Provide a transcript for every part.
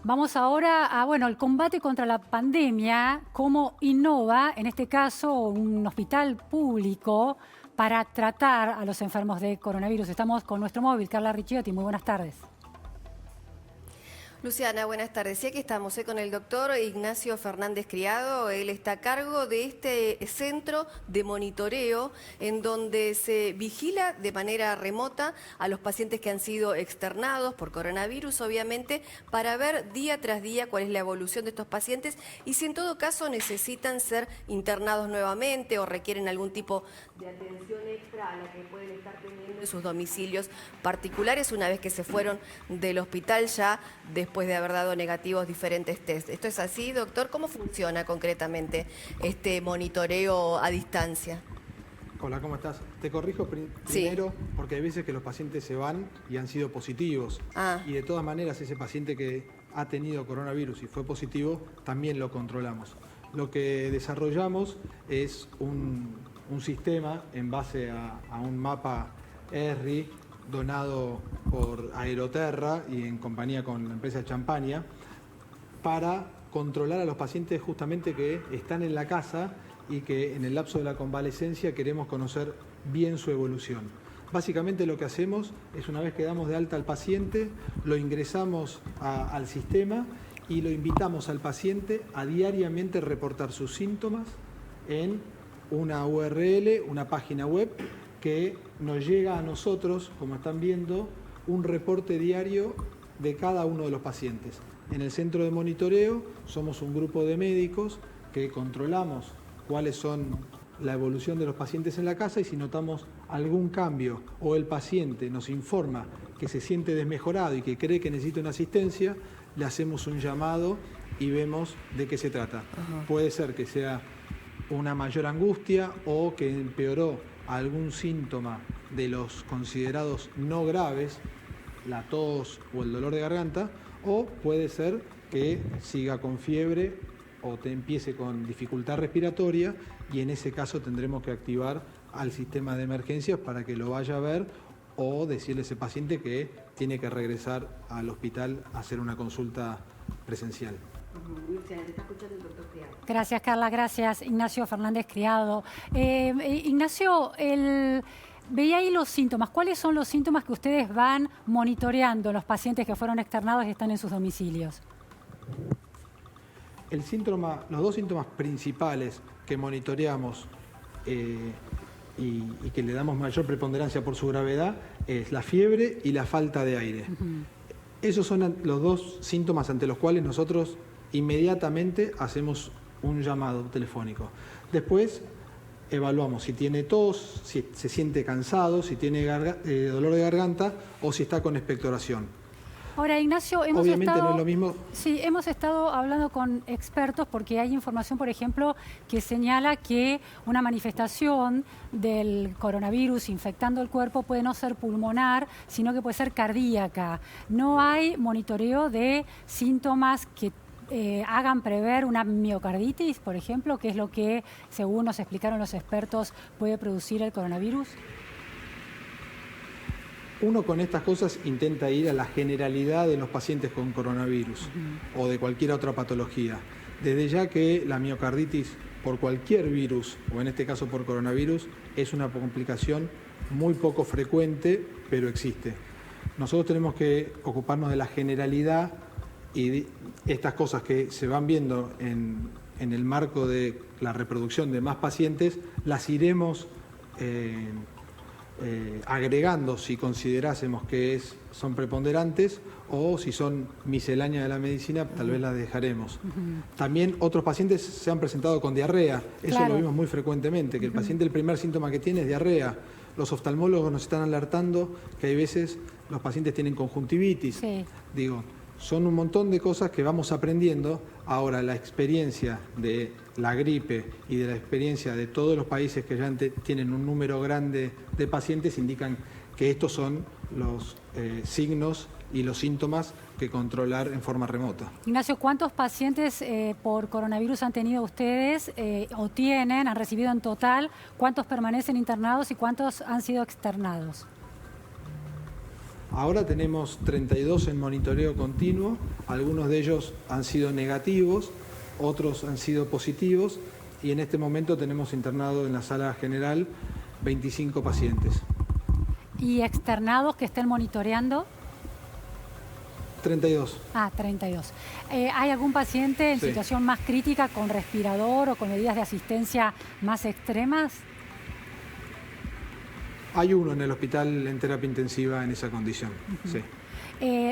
Vamos ahora a, el combate contra la pandemia, cómo innova, en este caso, un hospital público para tratar a los enfermos de coronavirus. Estamos con nuestro móvil, Carla Ricciotti. Muy buenas tardes. Luciana, buenas tardes. Sí, aquí estamos con el doctor Ignacio Fernández Criado. Él está a cargo de este centro de monitoreo en donde se vigila de manera remota a los pacientes que han sido externados por coronavirus, obviamente, para ver día tras día cuál es la evolución de estos pacientes y si en todo caso necesitan ser internados nuevamente o requieren algún tipo de atención extra a la que pueden estar teniendo en sus domicilios particulares una vez que se fueron del hospital ya después de haber dado negativos diferentes test. ¿Esto es así, doctor? ¿Cómo funciona concretamente este monitoreo a distancia? Hola, ¿cómo estás? Te corrijo primero porque hay veces que los pacientes se van y han sido positivos. Y de todas maneras ese paciente que ha tenido coronavirus y fue positivo, también lo controlamos. Lo que desarrollamos es un sistema en base a un mapa ESRI donado por Aeroterra y en compañía con la empresa Champaña, para controlar a los pacientes justamente que están en la casa y que en el lapso de la convalecencia queremos conocer bien su evolución. Básicamente lo que hacemos es, una vez que damos de alta al paciente, lo ingresamos al sistema y lo invitamos al paciente a diariamente reportar sus síntomas en una URL, una página web, que nos llega a nosotros, como están viendo, un reporte diario de cada uno de los pacientes. En el centro de monitoreo somos un grupo de médicos que controlamos cuáles son la evolución de los pacientes en la casa y si notamos algún cambio o el paciente nos informa que se siente desmejorado y que cree que necesita una asistencia, le hacemos un llamado y vemos de qué se trata. Puede ser que sea una mayor angustia o que empeoró algún síntoma de los considerados no graves, la tos o el dolor de garganta, o puede ser que siga con fiebre o te empiece con dificultad respiratoria y en ese caso tendremos que activar al sistema de emergencias para que lo vaya a ver o decirle a ese paciente que tiene que regresar al hospital a hacer una consulta presencial. Gracias, Carla. Gracias, Ignacio Fernández Criado. Ignacio, veía ahí los síntomas. ¿Cuáles son los síntomas que ustedes van monitoreando los pacientes que fueron externados y están en sus domicilios? Los dos síntomas principales que monitoreamos y que le damos mayor preponderancia por su gravedad es la fiebre y la falta de aire. Esos son los dos síntomas ante los cuales nosotros inmediatamente hacemos un llamado telefónico. Después evaluamos si tiene tos, si se siente cansado, si tiene dolor de garganta o si está con expectoración. Ahora, Ignacio, obviamente no es lo mismo. Sí, hemos estado hablando con expertos porque hay información, por ejemplo, que señala que una manifestación del coronavirus infectando el cuerpo puede no ser pulmonar, sino que puede ser cardíaca. No hay monitoreo de síntomas que hagan prever una miocarditis, por ejemplo, que es lo que, según nos explicaron los expertos, puede producir el coronavirus. Uno con estas cosas intenta ir a la generalidad de los pacientes con coronavirus o de cualquier otra patología. Desde ya que la miocarditis por cualquier virus, o en este caso por coronavirus, es una complicación muy poco frecuente, pero existe. Nosotros tenemos que ocuparnos de la generalidad y estas cosas que se van viendo en el marco de la reproducción de más pacientes, las iremos agregando si considerásemos que son preponderantes o si son misceláneas de la medicina, tal vez las dejaremos. También otros pacientes se han presentado con diarrea, eso lo vimos muy frecuentemente, que el paciente el primer síntoma que tiene es diarrea. Los oftalmólogos nos están alertando que hay veces los pacientes tienen conjuntivitis. Son un montón de cosas que vamos aprendiendo. Ahora, la experiencia de la gripe y de la experiencia de todos los países que ya tienen un número grande de pacientes indican que estos son los signos y los síntomas que controlar en forma remota. Ignacio, ¿cuántos pacientes por coronavirus han tenido ustedes o tienen, han recibido en total? ¿Cuántos permanecen internados y cuántos han sido externados? Ahora tenemos 32 en monitoreo continuo, algunos de ellos han sido negativos, otros han sido positivos y en este momento tenemos internado en la sala general 25 pacientes. ¿Y externados que estén monitoreando? 32. 32. ¿Hay algún paciente en situación más crítica con respirador o con medidas de asistencia más extremas? Hay uno en el hospital en terapia intensiva en esa condición, sí.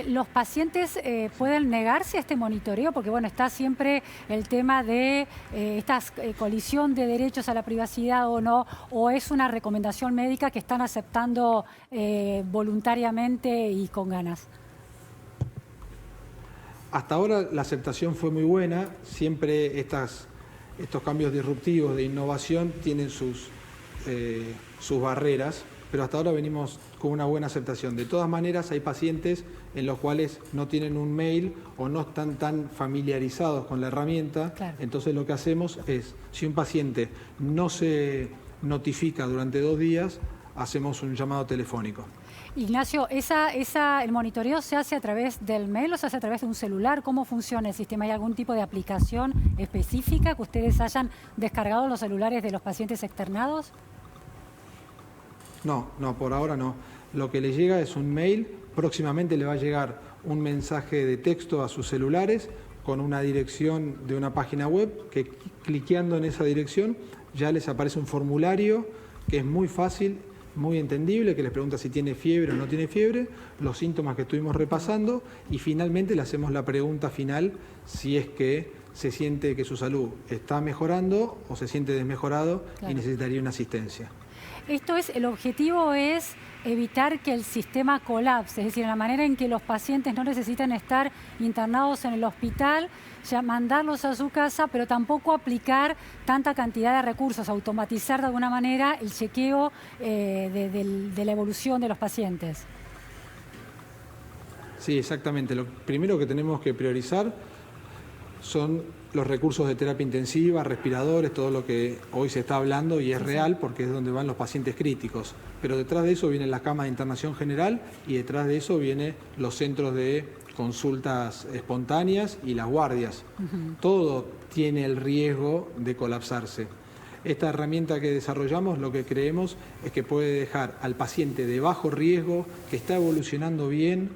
¿Los pacientes pueden negarse a este monitoreo? Porque bueno, está siempre el tema de esta colisión de derechos a la privacidad o no, o es una recomendación médica que están aceptando voluntariamente y con ganas. Hasta ahora la aceptación fue muy buena, siempre estos cambios disruptivos de innovación tienen sus barreras, pero hasta ahora venimos con una buena aceptación. De todas maneras, hay pacientes en los cuales no tienen un mail o no están tan familiarizados con la herramienta. Claro. Entonces lo que hacemos es, si un paciente no se notifica durante 2 días, hacemos un llamado telefónico. Ignacio, ¿el monitoreo se hace a través del mail o se hace a través de un celular? ¿Cómo funciona el sistema? ¿Hay algún tipo de aplicación específica que ustedes hayan descargado en los celulares de los pacientes externados? No, por ahora no. Lo que le llega es un mail, próximamente le va a llegar un mensaje de texto a sus celulares con una dirección de una página web que cliqueando en esa dirección ya les aparece un formulario que es muy fácil, muy entendible, que les pregunta si tiene fiebre o no tiene fiebre, los síntomas que estuvimos repasando y finalmente le hacemos la pregunta final si es que se siente que su salud está mejorando o se siente desmejorado. Claro. Y necesitaría una asistencia. El objetivo es evitar que el sistema colapse, es decir, en la manera en que los pacientes no necesitan estar internados en el hospital, ya mandarlos a su casa, pero tampoco aplicar tanta cantidad de recursos, automatizar de alguna manera el chequeo de la evolución de los pacientes. Sí, exactamente. Lo primero que tenemos que priorizar son los recursos de terapia intensiva, respiradores, todo lo que hoy se está hablando y es real porque es donde van los pacientes críticos. Pero detrás de eso vienen las camas de internación general y detrás de eso vienen los centros de consultas espontáneas y las guardias. Todo tiene el riesgo de colapsarse. Esta herramienta que desarrollamos, lo que creemos es que puede dejar al paciente de bajo riesgo, que está evolucionando bien,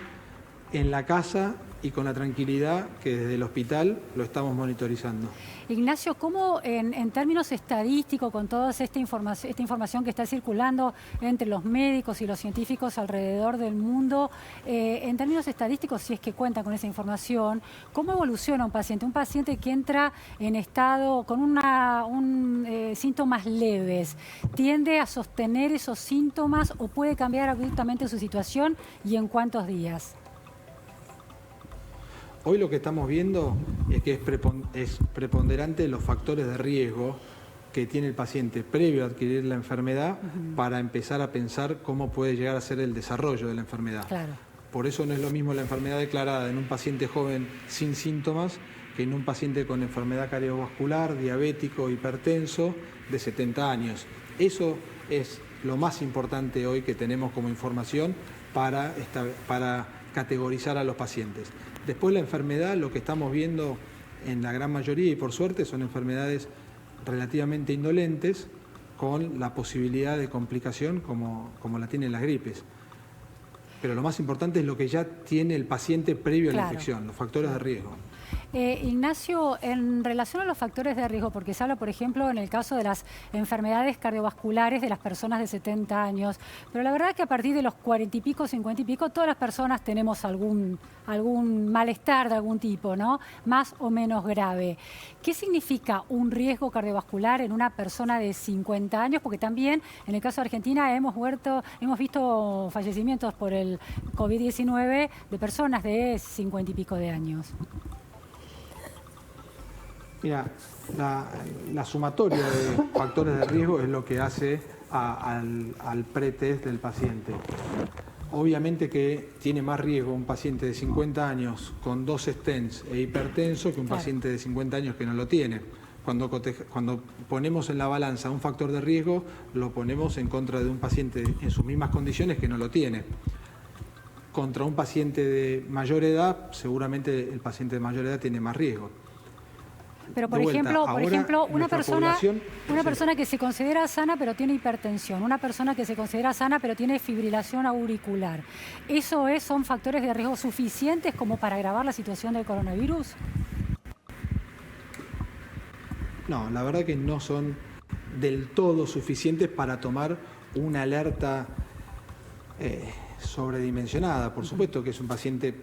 en la casa y con la tranquilidad que desde el hospital lo estamos monitorizando. Ignacio, ¿cómo en términos estadísticos, con toda esta información que está circulando entre los médicos y los científicos alrededor del mundo, en términos estadísticos, si es que cuentan con esa información, ¿cómo evoluciona un paciente? Un paciente que entra en estado con síntomas leves, ¿tiende a sostener esos síntomas o puede cambiar abruptamente su situación y en cuántos días? Hoy lo que estamos viendo es que es preponderante los factores de riesgo que tiene el paciente previo a adquirir la enfermedad para empezar a pensar cómo puede llegar a ser el desarrollo de la enfermedad. Claro. Por eso no es lo mismo la enfermedad declarada en un paciente joven sin síntomas que en un paciente con enfermedad cardiovascular, diabético, hipertenso, de 70 años. Eso es lo más importante hoy que tenemos como información para categorizar a los pacientes. Después la enfermedad, lo que estamos viendo en la gran mayoría y por suerte son enfermedades relativamente indolentes con la posibilidad de complicación como la tienen las gripes. Pero lo más importante es lo que ya tiene el paciente previo a la infección, los factores de riesgo. Ignacio, en relación a los factores de riesgo, porque se habla, por ejemplo, en el caso de las enfermedades cardiovasculares de las personas de 70 años, pero la verdad es que a partir de los 40 y pico, 50 y pico, todas las personas tenemos algún malestar de algún tipo, ¿no? Más o menos grave. ¿Qué significa un riesgo cardiovascular en una persona de 50 años? Porque también, en el caso de Argentina, hemos visto fallecimientos por el COVID-19 de personas de 50 y pico de años. Mira, la sumatoria de factores de riesgo es lo que hace al pretest del paciente. Obviamente que tiene más riesgo un paciente de 50 años con 2 stents e hipertenso que un paciente de 50 años que no lo tiene. Cuando ponemos en la balanza un factor de riesgo, lo ponemos en contra de un paciente en sus mismas condiciones que no lo tiene. contra un paciente de mayor edad, seguramente el paciente de mayor edad tiene más riesgo. Pero por ejemplo, una persona que se considera sana pero tiene hipertensión, una persona que se considera sana pero tiene fibrilación auricular, ¿son factores de riesgo suficientes como para agravar la situación del coronavirus? No, la verdad que no son del todo suficientes para tomar una alerta sobredimensionada. Por supuesto que es un paciente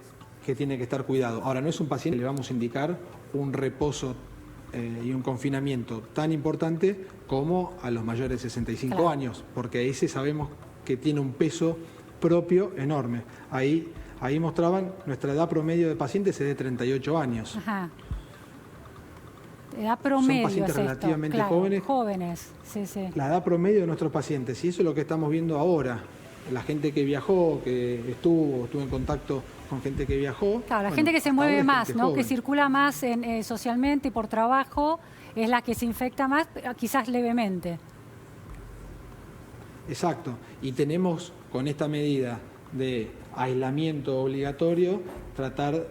que tiene que estar cuidado. Ahora, no es un paciente que le vamos a indicar un reposo y un confinamiento tan importante como a los mayores de 65 años, porque ese sabemos que tiene un peso propio enorme. Ahí mostraban, nuestra edad promedio de pacientes es de 38 años. Ajá. Edad promedio. Son pacientes relativamente jóvenes. Sí, sí. La edad promedio de nuestros pacientes, y eso es lo que estamos viendo ahora. La gente que viajó, que estuvo en contacto con gente que viajó. Claro, la gente que se mueve más, ¿no? Que circula más socialmente y por trabajo, es la que se infecta más, quizás levemente. Exacto. Y tenemos con esta medida de aislamiento obligatorio, tratar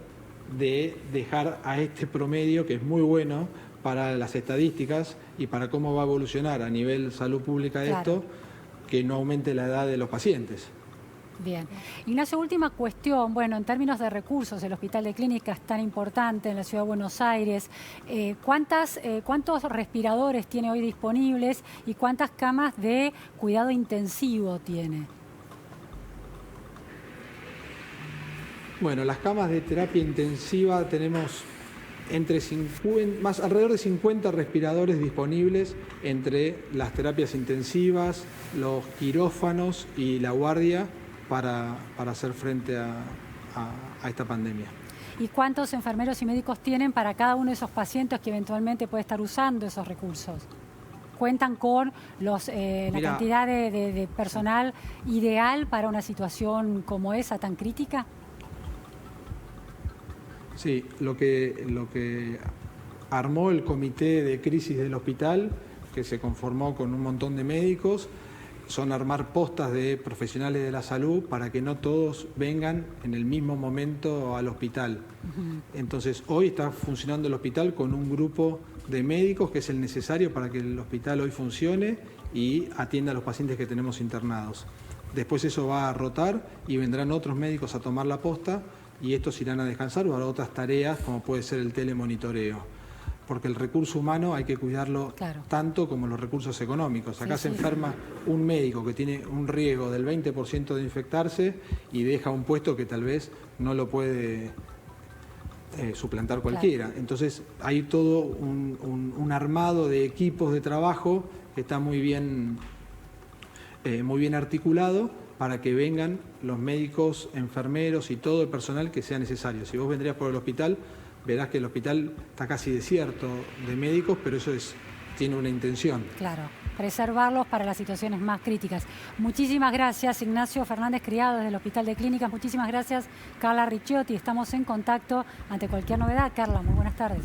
de dejar a este promedio, que es muy bueno para las estadísticas y para cómo va a evolucionar a nivel salud pública esto, que no aumente la edad de los pacientes. Bien. Ignacio, última cuestión. Bueno, en términos de recursos, el Hospital de Clínicas tan importante en la Ciudad de Buenos Aires, ¿cuántos respiradores tiene hoy disponibles y cuántas camas de cuidado intensivo tiene? Bueno, las camas de terapia intensiva tenemos alrededor de 50 respiradores disponibles entre las terapias intensivas, los quirófanos y la guardia para hacer frente a esta pandemia. ¿Y cuántos enfermeros y médicos tienen para cada uno de esos pacientes que eventualmente puede estar usando esos recursos? ¿Cuentan con la cantidad de personal ideal para una situación como esa tan crítica? Sí, lo que armó el comité de crisis del hospital, que se conformó con un montón de médicos, son armar postas de profesionales de la salud para que no todos vengan en el mismo momento al hospital. Entonces, hoy está funcionando el hospital con un grupo de médicos que es el necesario para que el hospital hoy funcione y atienda a los pacientes que tenemos internados. Después eso va a rotar y vendrán otros médicos a tomar la posta y estos irán a descansar o a otras tareas como puede ser el telemonitoreo. Porque el recurso humano hay que cuidarlo tanto como los recursos económicos. Acá se enferma un médico que tiene un riesgo del 20% de infectarse y deja un puesto que tal vez no lo puede suplantar cualquiera. Entonces hay todo un armado de equipos de trabajo que está muy bien articulado para que vengan los médicos, enfermeros y todo el personal que sea necesario. Si vos vendrías por el hospital, verás que el hospital está casi desierto de médicos, pero eso tiene una intención. Claro, preservarlos para las situaciones más críticas. Muchísimas gracias, Ignacio Fernández Criado, desde el Hospital de Clínicas. Muchísimas gracias, Carla Ricciotti. Estamos en contacto ante cualquier novedad. Carla, muy buenas tardes.